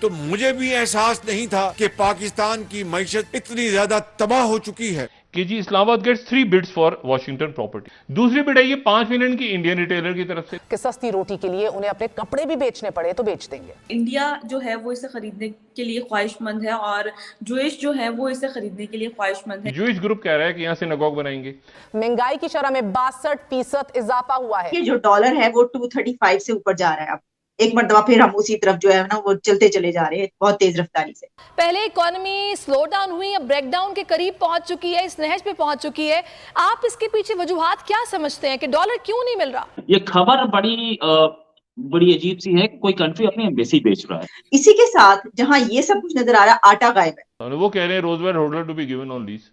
तो मुझे भी एहसास नहीं था कि पाकिस्तान की मईशत इतनी ज्यादा तबाह हो चुकी है कि जी Islamabad gets 3 bids for Washington property. दूसरी बिड है ये 5 मिलियन की इंडियन रिटेलर की तरफ से कि सस्ती रोटी के लिए उन्हें अपने कपड़े भी बेचने पड़े तो बेच देंगे। इंडिया जो है वो इसे खरीदने के लिए ख्वाहिशमंद है और जूश जो है वो इसे खरीदने के लिए ख्वाहिशमंद है। जूश ग्रुप कह रहा है कि यहाँ सिनेगॉग बनाएंगे। महंगाई की शरह में 62% इजाफा हुआ है। ये जो डॉलर है वो 235 से ऊपर जा रहा है। अब एक मरतबा फिर हम उसी तरफ जो है ना वो चलते चले जा रहे हैं बहुत तेज रफ्तारी से। पहले इकोनॉमी स्लो डाउन हुई, अब ब्रेकडाउन के करीब पहुंच चुकी है, इस नहज पे पहुंच चुकी है। आप इसके पीछे वजूहात क्या समझते हैं कि डॉलर क्यों नहीं मिल रहा? ये खबर बड़ी अजीब सी है। कोई कंट्री अपनी एम्बेसी बेच रहा है। इसी के साथ जहां ये सब कुछ नजर आ रहा है, आटा गायब है। वो कह रहे हैं Roosevelt hotel to be given on lease.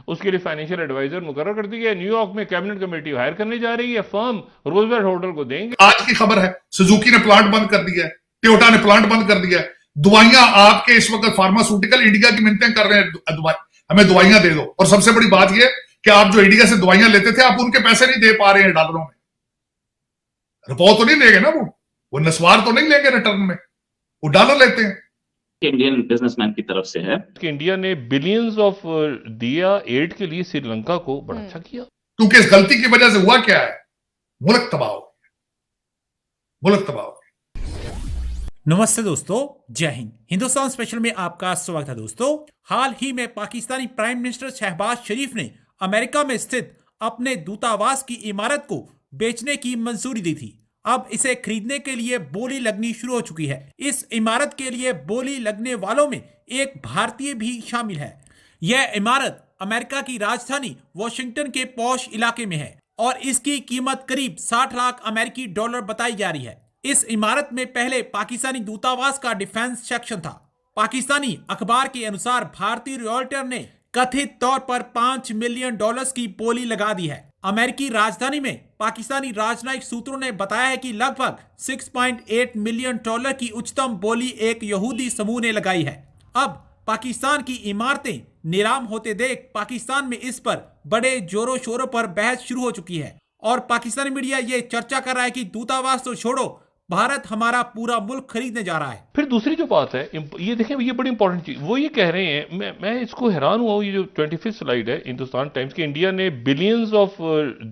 उसके लिए फाइनेंशियल एडवाइजर मुकर्रर कर दी गई है। न्यूयॉर्क में कैबिनेट कमेटी हायर करने जा रही है। फर्म रोजवेयर होल्डर को देंगे। आज की खबर है सुजुकी ने प्लांट बंद कर दिया है, टोयोटा ने प्लांट बंद कर दिया है। दवाइयां आपके इस वक्त फार्मास्यूटिकल इंडिया की मिन्नतें कर रहे हैं, हमें दवाइयां दे दो। और सबसे बड़ी बात यह कि आप जो इंडिया से दवाइयां लेते थे आप उनके पैसे नहीं दे पा रहे हैं डॉलरों में। रुपये तो नहीं लेंगे ना, वो नस्वार तो नहीं लेंगे रिटर्न में, वो डॉलर लेते हैं। इंडियन बिजनेसमैन की तरफ से है कि इंडिया ने बिलियंस ऑफ दिया एड के लिए श्रीलंका को बड़ा अच्छा किया। क्योंकि इस गलती की वजह से हुआ क्या है, मुल्क तबाह हो गया, मुल्क तबाह हो गया। नमस्ते दोस्तों, जय हिंद। हिंदुस्तान स्पेशल में आपका स्वागत है दोस्तों। हाल ही में पाकिस्तानी प्राइम मिनिस्टर शहबाज शरीफ ने अमेरिका में स्थित अपने दूतावास की इमारत को बेचने की मंजूरी दी थी। अब इसे खरीदने के लिए बोली लगनी शुरू हो चुकी है। इस इमारत के लिए बोली लगने वालों में एक भारतीय भी शामिल है। यह इमारत अमेरिका की राजधानी वॉशिंगटन के पॉश इलाके में है और इसकी कीमत करीब 60 लाख अमेरिकी डॉलर बताई जा रही है। इस इमारत में पहले पाकिस्तानी दूतावास का डिफेंस सेक्शन था। पाकिस्तानी अखबार के अनुसार भारतीय रियल्टर ने कथित तौर पर $5 मिलियन की बोली लगा दी है। अमेरिकी राजधानी में पाकिस्तानी राजनयिक सूत्रों ने बताया है कि लगभग $6.8 मिलियन की उच्चतम बोली एक यहूदी समूह ने लगाई है। अब पाकिस्तान की इमारतें नीलाम होते देख पाकिस्तान में इस पर बड़े जोरों शोरों पर बहस शुरू हो चुकी है और पाकिस्तानी मीडिया ये चर्चा कर रहा है कि दूतावास तो छोड़ो, भारत हमारा पूरा मुल्क खरीदने जा रहा है। फिर दूसरी जो बात है, ये देखें, ये बड़ी इंपॉर्टेंट चीज वो ये कह रहे हैं, मैं इसको हैरान हुआ हूँ। ये जो 25वीं स्लाइड है हिंदुस्तान टाइम्स की, इंडिया ने बिलियंस ऑफ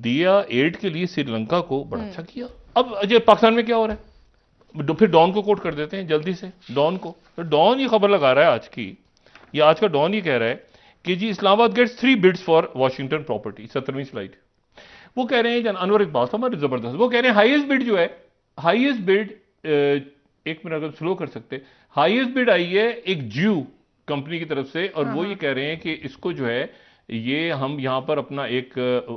दिया एड के लिए श्रीलंका को बड़ा अच्छा किया। अब अजय पाकिस्तान में क्या हो रहा है, फिर डॉन को कोट कर देते हैं जल्दी से। डॉन को, तो डॉन ये खबर लगा रहा है आज की, ये आज का डॉन ये कह रहा है कि जी Islamabad gets 3 bids for Washington property. 17वीं स्लाइड वो कह रहे हैं, अनवर इकबाल साहब हमारे जबरदस्त, वो कह रहे हैं हाईएस्ट बिड जो है, हाईएस्ट बिड, एक मिनट अगर स्लो कर सकते, हाईएस्ट बिड आई है एक ज्यू कंपनी की तरफ से और वो ये कह रहे हैं कि इसको जो है ये हम यहां पर अपना एक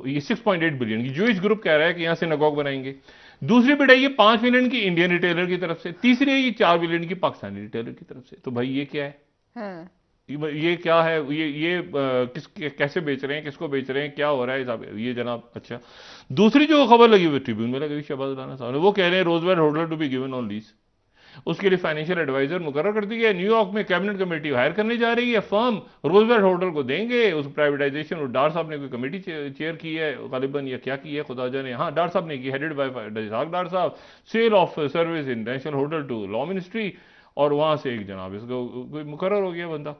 ये 6.8 बिलियन की जूइश ग्रुप कह रहा है कि यहां सिनेगॉग बनाएंगे। दूसरी बिड है ये 5 मिलियन की इंडियन रिटेलर की तरफ से। तीसरी है ये 4 बिलियन की पाकिस्तानी रिटेलर की तरफ से। तो भाई ये क्या है, ये क्या है, ये कैसे बेच रहे हैं, किसको बेच रहे हैं, क्या हो रहा है साहब ये जनाब। अच्छा, दूसरी जो खबर लगी हुई ट्रिब्यून में लगी शहबाज राना साहब ने, वो कह रहे हैं Roosevelt hotel to be given on lease. उसके लिए फाइनेंशियल एडवाइजर मुकर्रर कर दी गई है। न्यूयॉर्क में कैबिनेट कमेटी हायर करने जा रही है। फर्म रोजवेयर होल्डर को देंगे। उस प्राइवेटाइजेशन, और डार साहब ने कोई कमेटी चेयर की है गालिबन, या क्या की है खुदा जाने। हाँ, डार साहब ने की, हेडेड बाय डार साहब। Sale of service in national holder to law ministry, और वहां से एक जनाब इसको कोई मुकर्रर हो गया बंदा।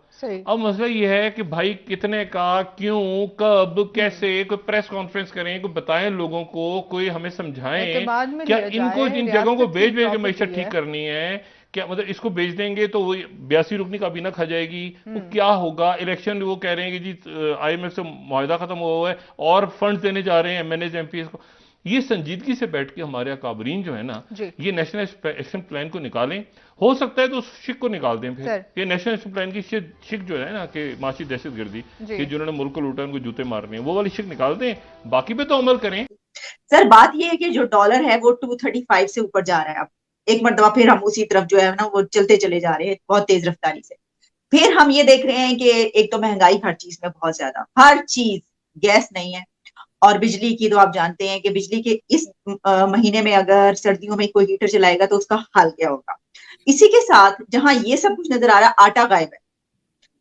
अब मसला ये है कि भाई कितने का, क्यों, कब, कैसे, कोई प्रेस कॉन्फ्रेंस करें, कोई बताएं लोगों को, कोई हमें समझाएं क्या इनको इन जगहों को बेच के मैशत ठीक करनी है क्या। मतलब इसको बेच देंगे तो वो 82 रुकनी काबीना खा जाएगी, वो क्या होगा। इलेक्शन वो कह रहे हैं कि जी IMF से मुआहदा खत्म हुआ है और फंड्स देने जा रहे हैं MNAs MPs को। ये संजीदगी से बैठ के हमारे अकाबरीन जो है ना, ये नेशनल एक्शन प्लान को निकालें। हो सकता है तो उस शिक को निकाल दें फिर। ये नेशनल एक्शन प्लान की शिक जो है ना कि माशी दहशतगर्दी कि जिन्होंने मुल्क को लूटा उनको जूते मारने हैं, वो वाली शिक निकाल दें, बाकी पे तो अमल करें। सर बात ये है कि जो डॉलर है वो 235 से ऊपर जा रहा है। अब एक मरतबा फिर हम उसी तरफ जो है ना वो चलते चले जा रहे हैं बहुत तेज रफ्तारी से। फिर हम ये देख रहे हैं कि एक तो महंगाई हर चीज में बहुत ज्यादा, हर चीज, गैस नहीं है, और बिजली की तो आप जानते हैं कि बिजली के इस महीने में अगर सर्दियों में कोई हीटर चलाएगा तो उसका हाल क्या होगा। इसी के साथ जहां ये सब कुछ नजर आ रहा है, आटा गायब है,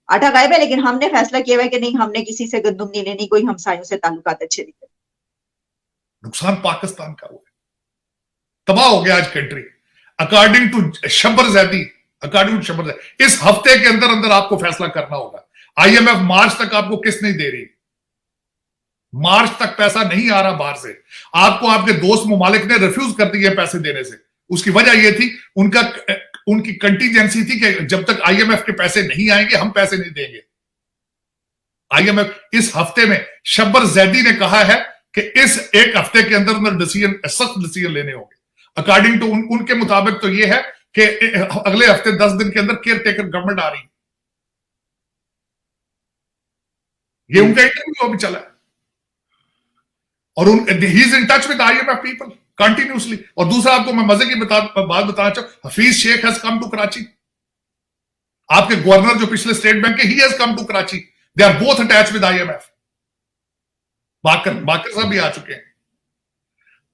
आटा गायब है। लेकिन हमने फैसला किया हुआ है कि नहीं, हमने किसी से गंदुम नहीं लेनी, कोई हमसायों से ताल्लुकात अच्छे नहीं करते। नुकसान पाकिस्तान का हुआ है, तबाह हो गया आज country. According to Shabbar Zaidi according to Shabbar Zaidi. इस हफ्ते के अंदर अंदर आपको फैसला करना होगा। IMF मार्च तक आपको किस्त नहीं दे रही, मार्च तक पैसा नहीं आ रहा बाहर से, आपको आपके दोस्त मुमालिक ने रिफ्यूज कर दिए पैसे देने से। उसकी वजह यह थी, उनकी कंटीजेंसी थी कि जब तक IMF के पैसे नहीं आएंगे हम पैसे नहीं देंगे। IMF इस हफ्ते में शब्बर जैदी ने कहा है कि इस एक हफ्ते के अंदर अंदर सख्त डिसीजन लेने होंगे। अकॉर्डिंग टू उनके मुताबिक तो यह है कि अगले हफ्ते 10 दिन के अंदर केयर टेकर गवर्नमेंट आ रही है। ये उनका इंटरव्यू अभी चला है और he is in touch with IMF people continuously. और दूसरा आपको मैं मजे की बात बताना चाहूं, Hafeez Sheikh has come to Karachi. आपके गवर्नर जो पिछले स्टेट बैंक के, he has come to Karachi. They are both attach with IMF। Baqar साहब भी आ चुके हैं।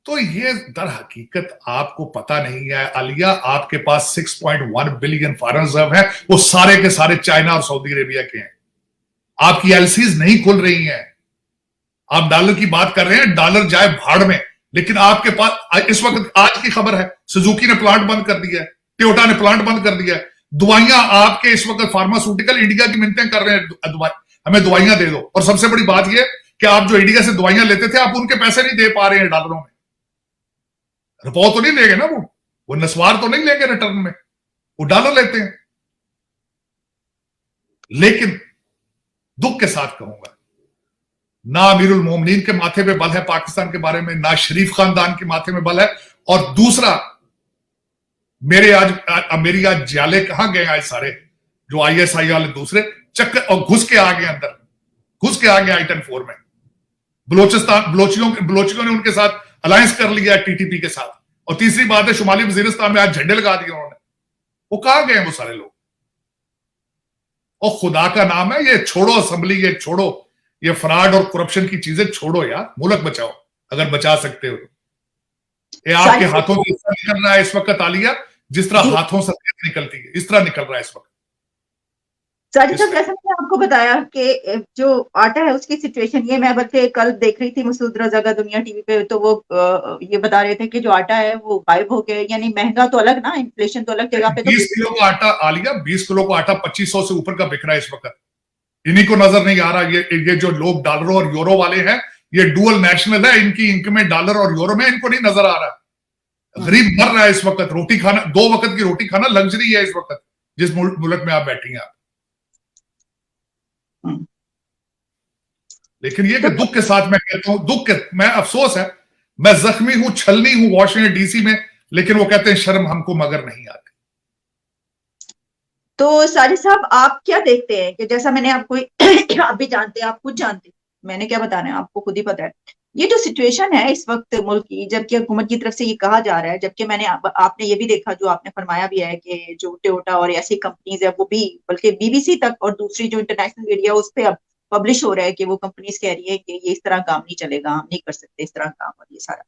तो ये दर हकीकत आपको पता नहीं है। आलिया, आपके पास 6.1 बिलियन फॉरेन रिजर्व है, वो सारे के सारे चाइना और सऊदी अरेबिया के हैं। आपकी LCs नहीं खुल रही हैं। आप डॉलर की बात कर रहे हैं, डॉलर जाए भाड़ में, लेकिन आपके पास इस वक्त आज की खबर है, सुजुकी ने प्लांट बंद कर दिया है, टोयोटा ने प्लांट बंद कर दिया है। दवाइयां आपके इस वक्त फार्मास्यूटिकल इंडिया की मिन्नतें कर रहे हैं, हमें दवाइयां दे दो। और सबसे बड़ी बात यह कि आप जो इंडिया से दवाइयां लेते थे, आप उनके पैसे नहीं दे पा रहे हैं डॉलरों में। रुपया तो नहीं लेंगे ना, वो नस्वार तो नहीं लेंगे रिटर्न में, वो डॉलर लेते हैं। लेकिन दुख के साथ कहूंगा, ना अमीरुल मोमिनीन के माथे पे बल है पाकिस्तान के बारे में, ना शरीफ खानदान के माथे में बल है। और दूसरा, मेरी आज जाले कहां गए आज सारे जो ISI वाले दूसरे चक्कर, और घुस के आ गए अंदर, घुस के आ गए I-10 4 में। बलोचियों ने उनके साथ अलायंस कर लिया TTP के साथ। और तीसरी बात है, शुमाली वजीरिस्तान में आज झंडे लगा दिए उन्होंने। वो कहां गए वो सारे लोग? और खुदा का नाम है, ये छोड़ो असेंबली, ये छोड़ो, ये फ्रॉड और करप्शन की चीजें छोड़ो यार, मुल्क बचाओ अगर बचा सकते हो। ये आपके हाथों से इस तरह निकल रहा है इस वक्त आलिया, जिस तरह हाथों से निकलती है, इस तरह निकल रहा है इस वक्त। साजिद साहब, जैसा मैंने आपको बताया कि जो आटा है उसकी सिचुएशन ये, मैं बल्कि कल देख रही थी मसूद रजा का दुनिया टीवी पे, तो वो ये बता रहे थे कि जो आटा है वो गायब हो गया। यानी महंगा तो अलग ना, इन्फ्लेशन तो अलग जगह पे। 20 किलो का आटा आलिया, 20 किलो का आटा 2500 से ऊपर का बिक रहा है इस वक्त। इन्हीं को नजर नहीं आ रहा, ये जो लोग डॉलरों और यूरो वाले हैं, ये डुअल नेशनल है, इनकी इनकमें डॉलर और यूरो में, इनको नहीं नजर आ रहा। गरीब मर रहा है इस वक्त। रोटी खाना, 2 वक्त की रोटी खाना लग्जरी है इस वक्त, जिस मुल्क में आप बैठी हैं आप। लेकिन ये कि दुख के साथ मैं कहता हूं, मैं अफसोस है, मैं जख्मी हूं, छलनी हूं वॉशिंगटन DC में, लेकिन वो कहते हैं शर्म हमको मगर नहीं आती। तो साजिद साहब, आप क्या देखते हैं कि जैसा मैंने आपको आप भी जानते हैं, आप खुद जानते हैं, मैंने क्या बताना है, आपको खुद ही पता है, ये जो सिचुएशन है इस वक्त मुल्क की, जबकि हुकूमत की तरफ से ये कहा जा रहा है, जबकि आपने ये भी देखा, जो आपने फरमाया भी है कि जो टोयोटा और ऐसी कंपनीज है, वो भी बल्कि BBC तक और दूसरी जो इंटरनेशनल मीडिया उस पर अब पब्लिश हो रहा है कि वो कंपनीज कह रही है कि ये इस तरह काम नहीं चलेगा, हम नहीं कर सकते इस तरह काम, और ये सारा।